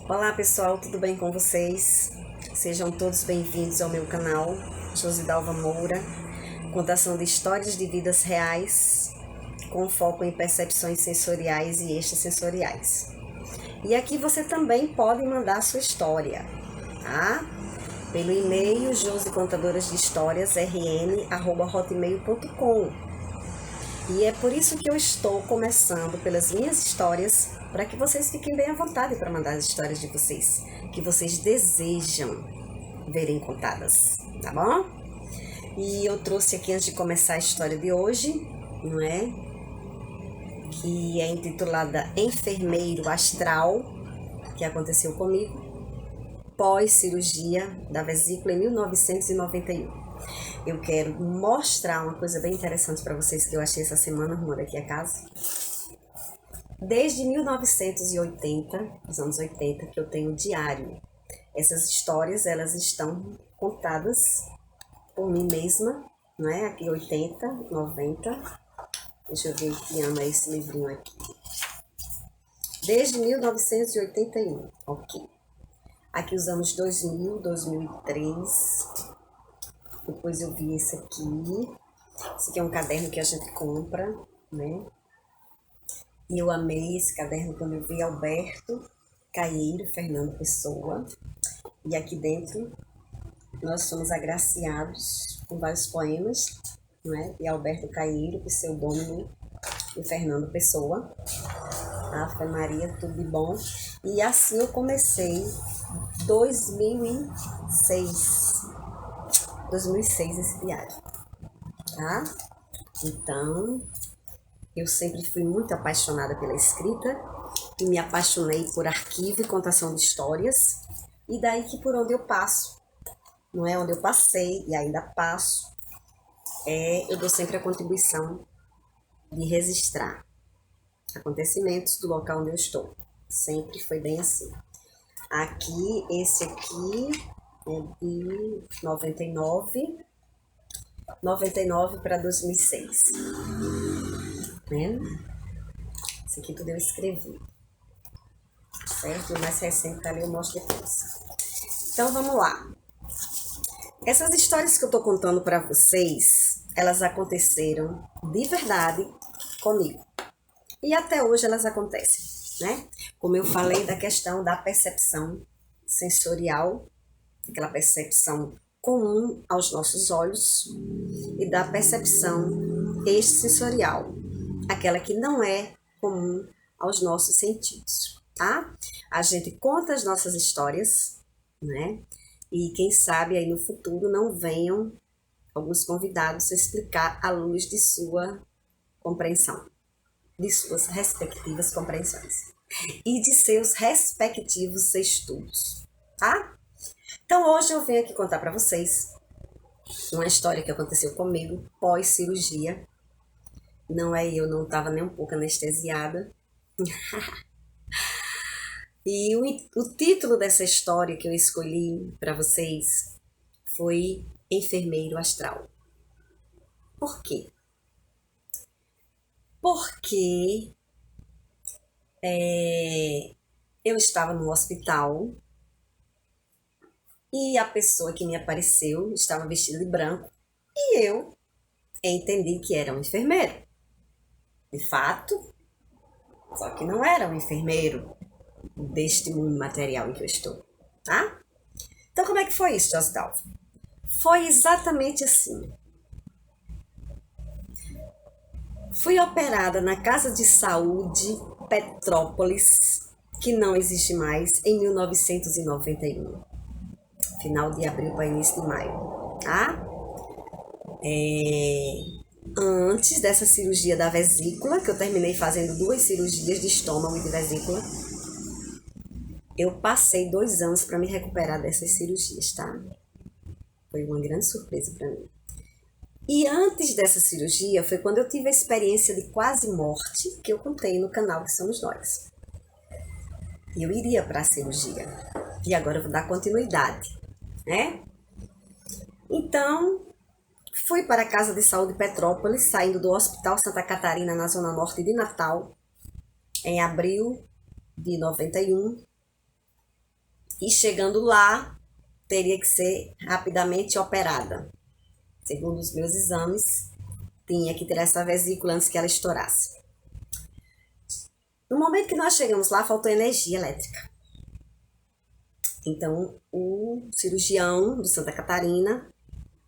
Olá pessoal, tudo bem com vocês? Sejam todos bem-vindos ao meu canal, Josidalva Moura, contação de histórias de vidas reais, com foco em percepções sensoriais e extrasensoriais. E aqui você também pode mandar sua história, tá? Pelo e-mail josicontadoras-de-histórias-rn@hotmail.com. E é por isso que eu estou começando pelas minhas histórias, para que vocês fiquem bem à vontade para mandar as histórias de vocês, que vocês desejam verem contadas, tá bom? E eu trouxe aqui, antes de começar a história de hoje, não é? Que é intitulada Enfermeiro Astral, que aconteceu comigo, pós-cirurgia da vesícula em 1991. Eu quero mostrar uma coisa bem interessante para vocês que eu achei essa semana arrumando aqui a casa. Desde 1980, os anos 80, que eu tenho diário. Essas histórias, elas estão contadas por mim mesma, não é? Aqui 80, 90. Deixa eu ver que ano é esse livrinho aqui. Desde 1981, ok. Aqui os anos 2000, 2003. Depois eu vi esse aqui. Esse aqui é um caderno que a gente compra, né? E eu amei esse caderno quando eu vi Alberto Caeiro, Fernando Pessoa. E aqui dentro nós somos agraciados com vários poemas, não é? E Alberto Caeiro, pseudônimo, e Fernando Pessoa. Ave Maria, tudo de bom. E assim eu comecei 2006 esse diário, tá? Então, eu sempre fui muito apaixonada pela escrita e me apaixonei por arquivo e contação de histórias. E daí que por onde eu passo, não é? Onde eu passei e ainda passo, eu dou sempre a contribuição de registrar acontecimentos do local onde eu estou. Sempre foi bem assim. Aqui, esse aqui é de 99 para 2006. Né? Esse aqui tudo eu escrevi, certo? O mais recente tá ali, eu mostro depois. Então vamos lá. Essas histórias que eu tô contando para vocês, elas aconteceram de verdade comigo. E até hoje elas acontecem, né? Como eu falei da questão da percepção sensorial, aquela percepção comum aos nossos olhos, e da percepção extrasensorial, aquela que não é comum aos nossos sentidos, tá? A gente conta as nossas histórias, né? E quem sabe aí no futuro não venham alguns convidados explicar à luz de sua compreensão, de suas respectivas compreensões e de seus respectivos estudos, tá? Então hoje eu venho aqui contar para vocês uma história que aconteceu comigo pós-cirurgia. Não estava nem um pouco anestesiada. E o título dessa história que eu escolhi para vocês foi Enfermeiro Astral. Por quê? Porque eu estava no hospital e a pessoa que me apareceu estava vestida de branco e eu entendi que era um enfermeiro. De fato, só que não era um enfermeiro deste mundo material em que eu estou, tá? Então como é que foi isso, Josidalva? Foi exatamente assim. Fui operada na Casa de Saúde Petrópolis, que não existe mais, em 1991. Final de abril para início de maio, tá? Antes dessa cirurgia da vesícula, que eu terminei fazendo 2 cirurgias de estômago e de vesícula, eu passei 2 anos para me recuperar dessas cirurgias, tá? Foi uma grande surpresa para mim. E antes dessa cirurgia foi quando eu tive a experiência de quase morte, que eu contei no canal que somos nós. E eu iria para a cirurgia. E agora eu vou dar continuidade, né? Então, fui para a Casa de Saúde Petrópolis, saindo do Hospital Santa Catarina, na Zona Norte de Natal, em abril de 91. E chegando lá, teria que ser rapidamente operada. Segundo os meus exames, tinha que tirar essa vesícula antes que ela estourasse. No momento que nós chegamos lá, faltou energia elétrica. Então, o cirurgião do Santa Catarina,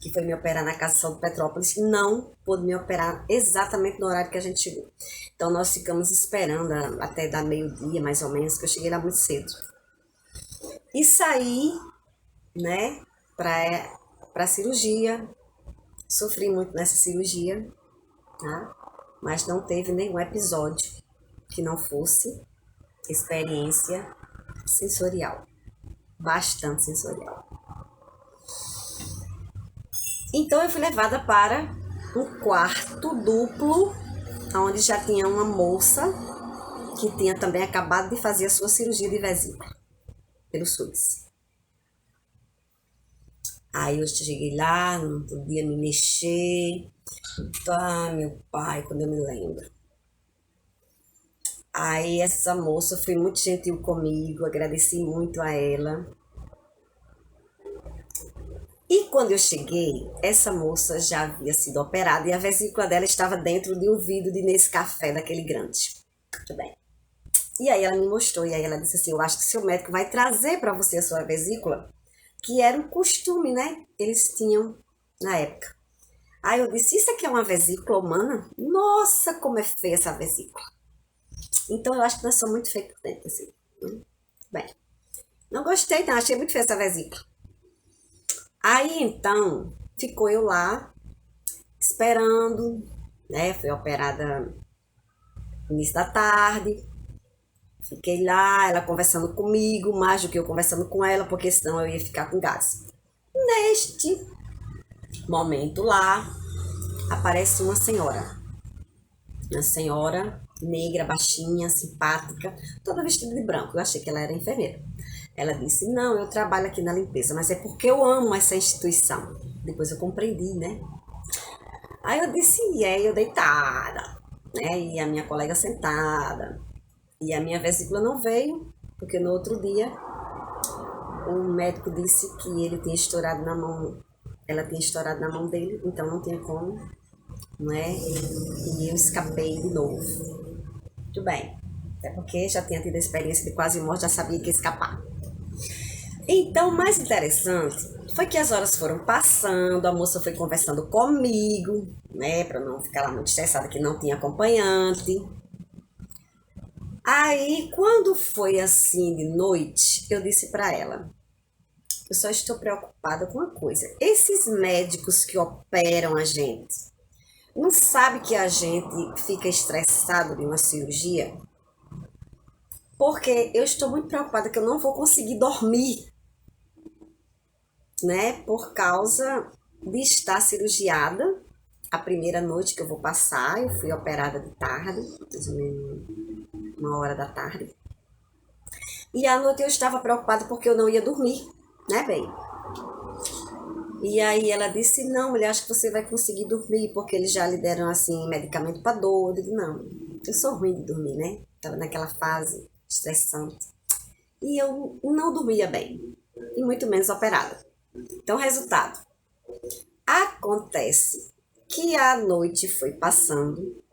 que foi me operar na Casa de Saúde Petrópolis, não pôde me operar exatamente no horário que a gente chegou. Então, nós ficamos esperando até dar meio-dia, mais ou menos, que eu cheguei lá muito cedo. E saí, né, para a cirurgia. Sofri muito nessa cirurgia, tá? Mas não teve nenhum episódio que não fosse experiência sensorial. Bastante sensorial. Então eu fui levada para um quarto duplo, onde já tinha uma moça que tinha também acabado de fazer a sua cirurgia de vesícula pelo SUS. Aí eu cheguei lá, não podia me mexer. Ah, meu pai, quando eu me lembro. Aí essa moça foi muito gentil comigo, agradeci muito a ela. E quando eu cheguei, essa moça já havia sido operada e a vesícula dela estava dentro de um vidro de Nescafé daquele grande. Muito bem. E aí ela me mostrou, e aí ela disse assim, eu acho que seu médico vai trazer para você a sua vesícula, que era um costume, né? Eles tinham na época. Aí eu disse, isso aqui é uma vesícula humana? Nossa, como é feia essa vesícula. Então eu acho que nós somos muito feios por dentro, assim. Bem, não gostei não, achei muito feia essa vesícula. Aí então, ficou eu lá, esperando, né? Fui operada no início da tarde. Fiquei lá, ela conversando comigo, mais do que eu conversando com ela, porque senão eu ia ficar com gás. Neste momento lá, aparece uma senhora negra, baixinha, simpática, toda vestida de branco. Eu achei que ela era enfermeira. Ela disse, não, eu trabalho aqui na limpeza, mas é porque eu amo essa instituição. Depois eu compreendi, né? Aí eu disse, e aí eu deitada, né? E a minha colega sentada. E a minha vesícula não veio, porque no outro dia o médico disse que ele tinha estourado na mão, ela tinha estourado na mão dele, então não tinha como, não é? E eu escapei de novo. Muito bem, até porque já tinha tido a experiência de quase morte, já sabia que ia escapar. Então, o mais interessante foi que as horas foram passando, a moça foi conversando comigo, né, para não ficar lá muito estressada que não tinha acompanhante. Aí, quando foi assim de noite, eu disse para ela, eu só estou preocupada com uma coisa, esses médicos que operam a gente, não sabe que a gente fica estressado de uma cirurgia? Porque eu estou muito preocupada que eu não vou conseguir dormir, né? Por causa de estar cirurgiada. A primeira noite que eu vou passar, eu fui operada de tarde, mais ou menos 1h da tarde. E à noite eu estava preocupada porque eu não ia dormir, né, bem? E aí ela disse, não, mulher, acho que você vai conseguir dormir, porque eles já lhe deram, assim, medicamento para dor. Eu digo, não, eu sou ruim de dormir, né? Estava naquela fase estressante. E eu não dormia bem, e muito menos operada. Então, resultado. Acontece que a noite foi passando,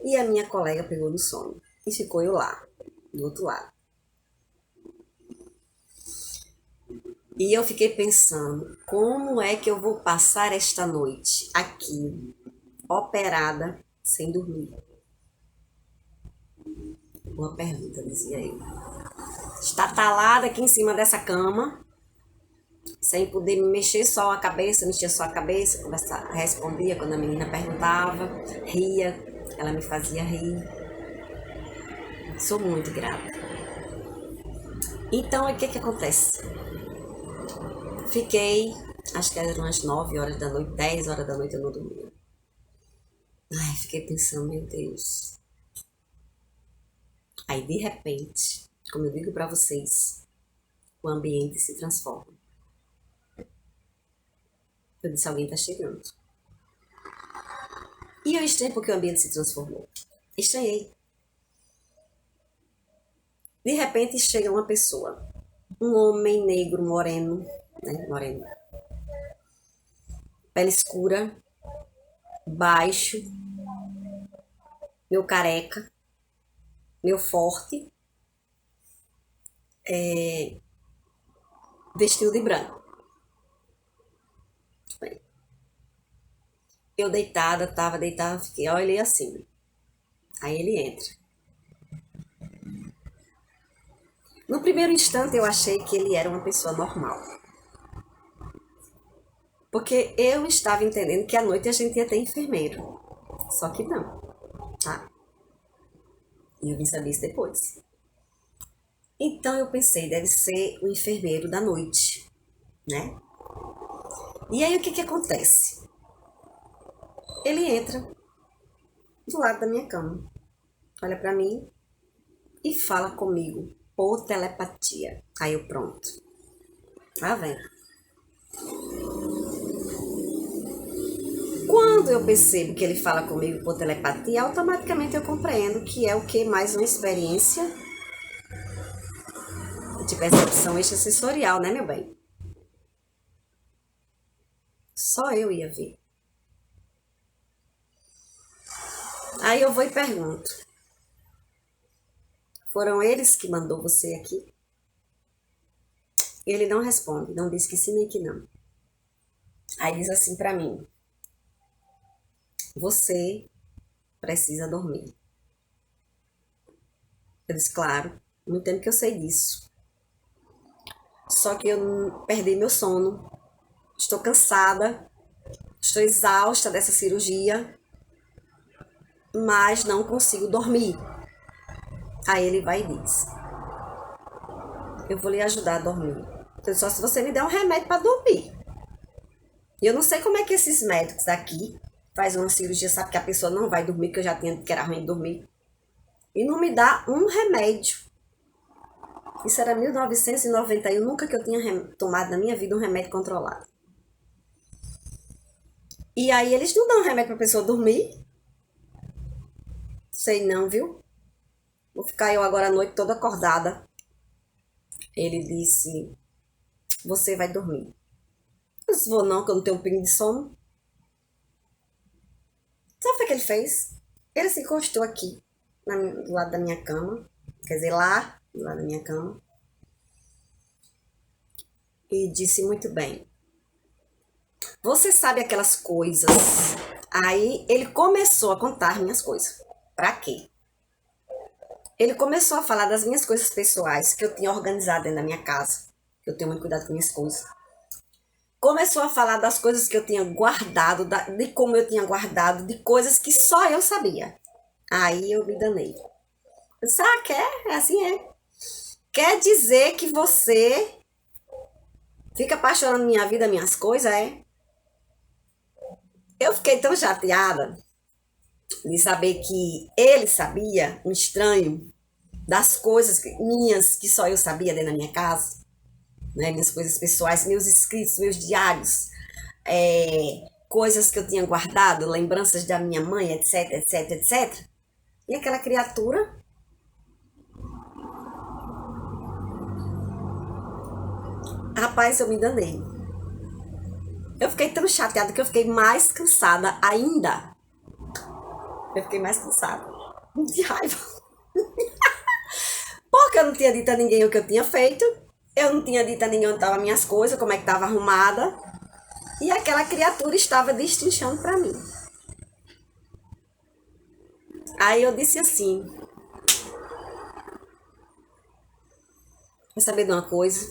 e a minha colega pegou no sono, e ficou eu lá, do outro lado. E eu fiquei pensando, como é que eu vou passar esta noite aqui, operada, sem dormir? Uma pergunta, dizia ele. Estatalada aqui em cima dessa cama, sem poder me mexer só a cabeça, mexia só a cabeça, respondia quando a menina perguntava, ria, ela me fazia rir. Sou muito grata. Então, o que acontece? Fiquei, acho que eram umas 9 horas da noite, 10 horas da noite eu não dormia. Ai, fiquei pensando, meu Deus. Aí, de repente, como eu digo para vocês, o ambiente se transforma. Eu disse, alguém tá chegando. E eu estranhei porque o ambiente se transformou. Estranhei. De repente chega uma pessoa, um homem negro, moreno, né? Moreno, pele escura, baixo, meu careca, meu forte, vestido de branco. Bem, eu tava deitada, fiquei, olhei assim. Aí ele entra. No primeiro instante eu achei que ele era uma pessoa normal. Porque eu estava entendendo que à noite a gente ia ter enfermeiro. Só que não, tá? E eu vim saber isso depois. Então eu pensei, deve ser o enfermeiro da noite, né? E aí o que acontece? Ele entra do lado da minha cama, olha pra mim e fala comigo por telepatia. Aí eu pronto. Tá vendo? Quando eu percebo que ele fala comigo por telepatia, automaticamente eu compreendo que é o que? Mais uma experiência de percepção extrasensorial, né, meu bem? Só eu ia ver. Aí eu vou e pergunto: foram eles que mandou você aqui? Ele não responde, não diz que sim nem que não. Aí diz assim pra mim: você precisa dormir. Eu disse: claro, muito tempo que eu sei disso. Só que eu perdi meu sono, estou cansada, estou exausta dessa cirurgia, mas não consigo dormir. Aí ele vai e diz: eu vou lhe ajudar a dormir. Então, só se você me der um remédio para dormir. E eu não sei como é que esses médicos aqui fazem uma cirurgia, sabe que a pessoa não vai dormir, que eu já tinha dito que era ruim de dormir. E não me dá um remédio. Isso era 1991, nunca que eu tinha tomado na minha vida um remédio controlado. E aí eles não dão remédio pra pessoa dormir. Sei não, viu? Vou ficar eu agora à noite toda acordada. Ele disse: você vai dormir. Eu disse: vou não, que eu não tenho um pingo de sono. Sabe o que ele fez? Ele se encostou aqui, do lado da minha cama. Quer dizer, lá, do lado da minha cama. E disse: muito bem. Você sabe aquelas coisas. Aí ele começou a contar minhas coisas. Pra quê? Ele começou a falar das minhas coisas pessoais que eu tinha organizado dentro da minha casa. Que eu tenho muito cuidado com minhas coisas. Começou a falar das coisas que eu tinha guardado, de como eu tinha guardado, de coisas que só eu sabia. Aí eu me danei. Eu disse: ah, quer? É assim é. Quer dizer que você fica apaixonando minha vida, minhas coisas, é? Eu fiquei tão chateada de saber que ele sabia, um estranho, das coisas minhas que só eu sabia dentro da minha casa, né? Minhas coisas pessoais, meus escritos, meus diários, coisas que eu tinha guardado, lembranças da minha mãe, etc, etc, etc. E aquela criatura, rapaz, eu me danei. Eu fiquei tão chateada que eu fiquei mais cansada ainda. Eu fiquei mais cansada. De raiva. Porque eu não tinha dito a ninguém o que eu tinha feito. Eu não tinha dito a ninguém onde estavam minhas coisas, como é que estava arrumada. E aquela criatura estava destrinchando para mim. Aí eu disse assim: quer saber de uma coisa?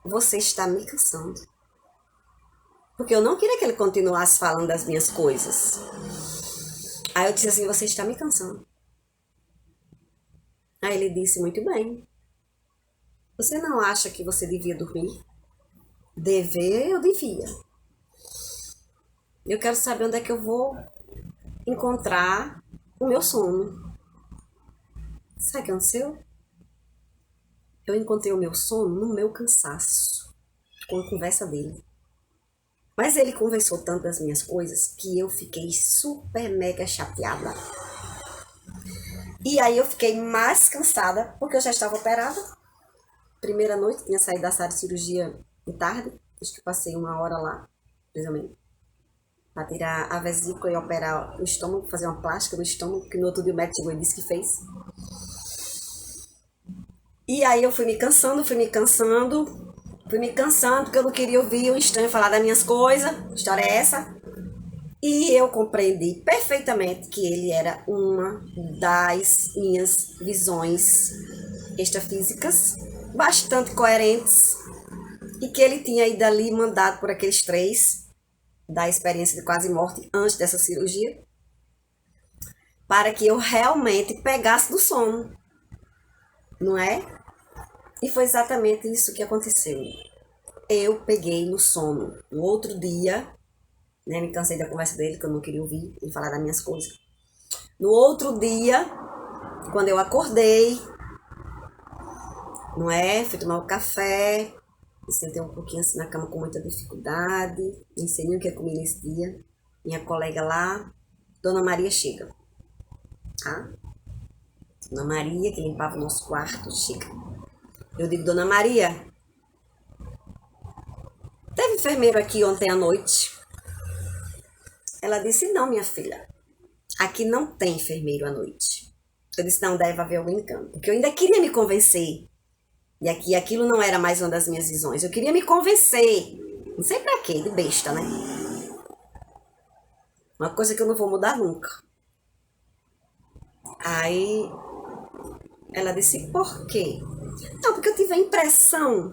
Você está me cansando. Porque eu não queria que ele continuasse falando das minhas coisas. Aí eu disse assim: você está me cansando. Aí ele disse: muito bem. Você não acha que você devia dormir? Dever, eu devia. Eu quero saber onde é que eu vou encontrar o meu sono. Sabe o que aconteceu? Eu encontrei o meu sono no meu cansaço, com a conversa dele. Mas ele conversou tanto das minhas coisas que eu fiquei super mega chateada. E aí eu fiquei mais cansada, porque eu já estava operada. Primeira noite, tinha saído da sala de cirurgia de tarde. Acho que passei 1 hora lá, mais ou menos, para tirar a vesícula e operar o estômago, fazer uma plástica no estômago, que no outro dia o médico chegou e disse que fez. E aí eu fui me cansando, porque eu não queria ouvir o estranho falar das minhas coisas. Que história é essa? E eu compreendi perfeitamente que ele era uma das minhas visões extrafísicas, bastante coerentes, e que ele tinha ido ali mandado por aqueles 3 da experiência de quase morte antes dessa cirurgia, para que eu realmente pegasse do sono, não é? E foi exatamente isso que aconteceu. Eu peguei no sono. No outro dia, né, me cansei da conversa dele, que eu não queria ouvir ele falar das minhas coisas. No outro dia, quando eu acordei, não é? Fui tomar um café, me sentei um pouquinho assim na cama com muita dificuldade, nem sei nem o que eu comi nesse dia. Minha colega lá, Dona Maria, chega. Tá? Dona Maria, que limpava o nosso quarto, chega. Eu digo, Dona Maria, teve enfermeiro aqui ontem à noite? Ela disse, não, minha filha, aqui não tem enfermeiro à noite. Eu disse, não, deve haver algum engano. Porque eu ainda queria me convencer. E aqui aquilo não era mais uma das minhas visões. Eu queria me convencer. Não sei pra quê, de besta, né? Uma coisa que eu não vou mudar nunca. Aí ela disse, por quê? Não, porque eu tive a impressão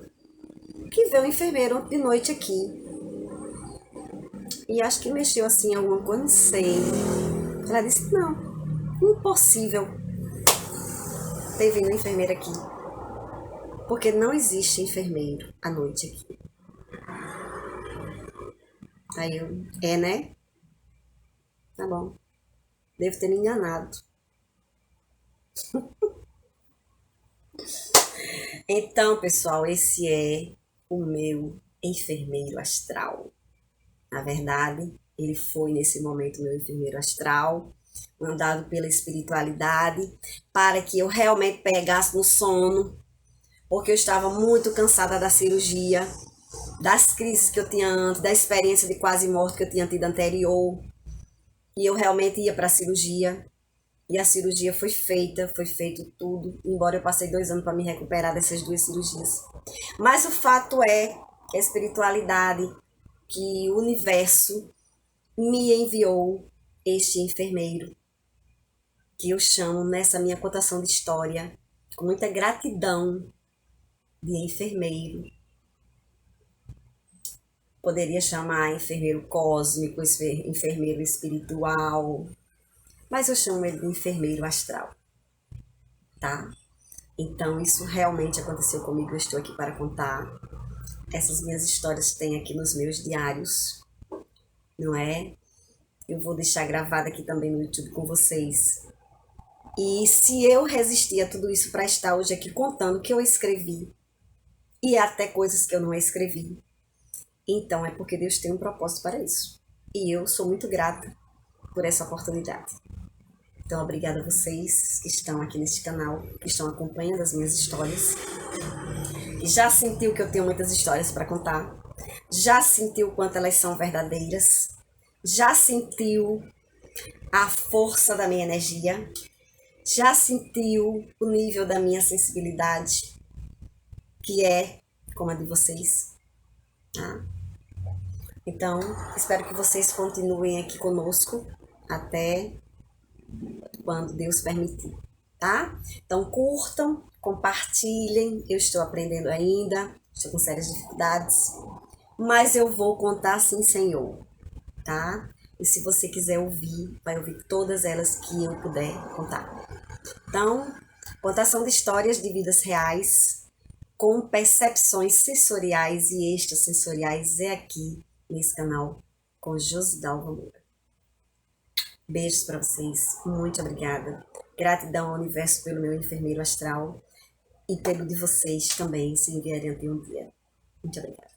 que veio um enfermeiro de noite aqui. E acho que mexeu assim em alguma coisa, não sei. Ela disse, não, impossível ter vindo um enfermeiro aqui. Porque não existe enfermeiro à noite aqui. Aí eu, né? Tá bom. Devo ter me enganado. Então, pessoal, esse é o meu enfermeiro astral. Na verdade, ele foi nesse momento meu enfermeiro astral, mandado pela espiritualidade, para que eu realmente pegasse no sono, porque eu estava muito cansada da cirurgia, das crises que eu tinha antes, da experiência de quase morte que eu tinha tido anterior. E eu realmente ia para a cirurgia. E a cirurgia foi feito tudo, embora eu passei 2 anos para me recuperar dessas 2 cirurgias. Mas o fato é que a espiritualidade, que o universo me enviou este enfermeiro, que eu chamo nessa minha contação de história, com muita gratidão, de enfermeiro. Poderia chamar enfermeiro cósmico, enfermeiro espiritual, mas eu chamo ele de enfermeiro astral, tá? Então, isso realmente aconteceu comigo, eu estou aqui para contar. Essas minhas histórias tem aqui nos meus diários, não é? Eu vou deixar gravado aqui também no YouTube com vocês. E se eu resistir a tudo isso para estar hoje aqui contando o que eu escrevi, e até coisas que eu não escrevi, então é porque Deus tem um propósito para isso. E eu sou muito grata por essa oportunidade. Então, obrigada a vocês que estão aqui neste canal, que estão acompanhando as minhas histórias. Já sentiu que eu tenho muitas histórias para contar? Já sentiu o quanto elas são verdadeiras? Já sentiu a força da minha energia? Já sentiu o nível da minha sensibilidade? Que é como a de vocês? Tá? Então, espero que vocês continuem aqui conosco até quando Deus permitir, tá? Então curtam, compartilhem, eu estou aprendendo ainda, estou com sérias dificuldades, mas eu vou contar sim, Senhor, tá? E se você quiser ouvir, vai ouvir todas elas que eu puder contar. Então, contação de histórias de vidas reais, com percepções sensoriais e extrasensoriais é aqui nesse canal com Josidalva Moura. Beijos para vocês, muito obrigada. Gratidão ao universo pelo meu enfermeiro astral e pelo de vocês também, se enviarem até um dia. Muito obrigada.